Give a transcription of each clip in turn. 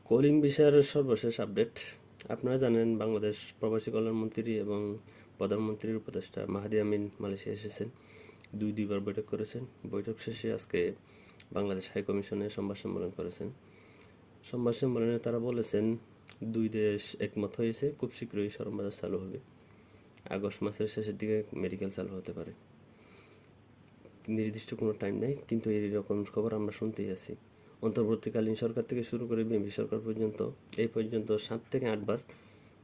Calling বিষয়ের সর্বশেষ update. আপনারা জানেন বাংলাদেশ প্রবাসী কল্যাণ মন্ত্রী এবং প্রধানমন্ত্রীর উপদেষ্টা মাহাদি আমিন মালয়েশিয়া এসেছেন। দুইবার বৈঠক করেছেন। বৈঠক শেষে আজকে বাংলাদেশ হাই কমিশনে সংবাদ সম্মেলন করেছেন। সংবাদ সম্মেলনে তারা বলেছেন দুই দেশ একমত হয়েছে খুব শীঘ্রই শরম বাজার চালু হবে। আগস্ট মাসের শেষের দিকে মেডিকেল চালু হতে পারে। নির্দিষ্ট কোনো টাইম নেই, কিন্তু এই রকম খবর আমরা শুনতেই আছি। অন্তর্বর্তীকালীন সরকার থেকে শুরু করে বিএনপি সরকার পর্যন্ত এই পর্যন্ত 7 থেকে 8 বার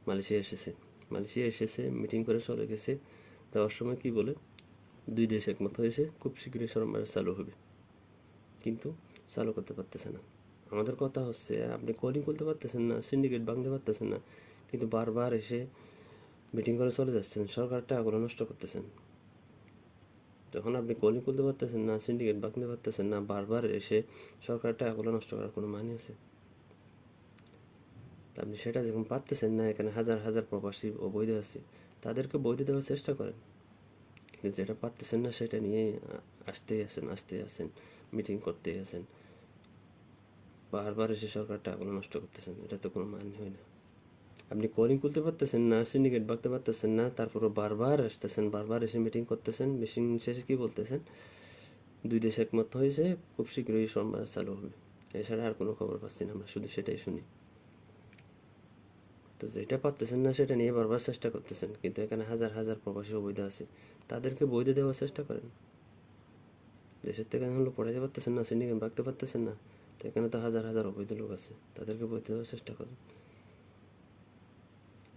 মালয়েশিয়া এসেছে, মিটিং করে চলে গেছে। যাওয়ার সময় কি বলে, দুই দেশ একমত হয়েছে খুব শীঘ্রই শরম বাজার চালু হবে, কিন্তু চালু করতে পারতেছে না। আমাদের কথা হচ্ছে, আপনি কলিং করতে পারতেছেন না, সিন্ডিকেট ভাঙতে পারতেছেন না, কিন্তু বারবার এসে মিটিং করে চলে যাচ্ছেন, সরকার টাকাগুলো নষ্ট করতেছেন। যখন আপনি কলিং করতে পারতেছেন না, সিন্ডিকেট ভাঙতে পারতেছেন না, বারবার এসে সরকার টাকাগুলো নষ্ট করার কোনো মানে আছে? আপনি সেটা যখন পারতেছেন না, এখানে হাজার হাজার প্রবাসী অবৈধ আছে, তাদেরকে বৈধ দেওয়ার চেষ্টা করেন। কিন্তু যেটা পারতেছেন না সেটা নিয়ে আসতেই আছেন, মিটিং করতেই আছেন, বারবার এসে সরকার টাকাগুলো নষ্ট করতেছেন। এটা তো কোনো মানে হয় না। আপনি কলিং করতে পারতেছেন না, সিন্ডিকেট ভাঙতে পারতেছেন না, তারপরে বারবার আসতেছেন, বারবার এসে মিটিং করতেছেন। মিটিং শেষে কি বলতেছেন, দুই দেশ একমত হয়েছে খুব শীঘ্রই সংবাদ চালু হবে। এছাড়া আর কোনো খবর পাচ্ছি না আমরা, শুধু সেটাই শুনি। তো যেটা পারতেছেন না সেটা নিয়ে বারবার চেষ্টা করতেছেন, কিন্তু এখানে হাজার হাজার প্রবাসী অবৈধ আছে, তাদেরকে বৈধ দেওয়ার চেষ্টা করেন। দেশের থেকে হলো পড়াইতে পারতেছেন না, সিন্ডিকেট ভাঙতে পারতেছেন না, তো এখানে তো হাজার হাজার অবৈধ লোক আছে, তাদেরকে বৈধ দেওয়ার চেষ্টা করেন।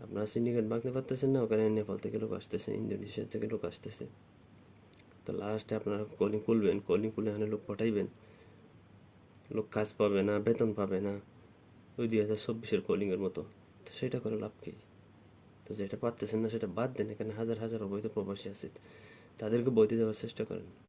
আপনারা সিন্ডিকেট ভাঙতে পারতেছেন না, ওখানে নেপাল থেকে লোক আসতেছে, ইন্দোনেশিয়া থেকে লোক আসতেছে। তো লাস্টে আপনারা কলিং করবেন, কলিং করলে এখানে লোক পাঠাইবেন, লোক কাজ পাবে না, বেতন পাবে না, ওই 2024-এর কলিংয়ের মতো। তো সেটা করে লাভ কি? তো যেটা পারতেছেন না সেটা বাদ দেন, এখানে হাজার হাজার অবৈধ প্রবাসী আছে, তাদেরকে বৈধ দেওয়ার চেষ্টা করেন।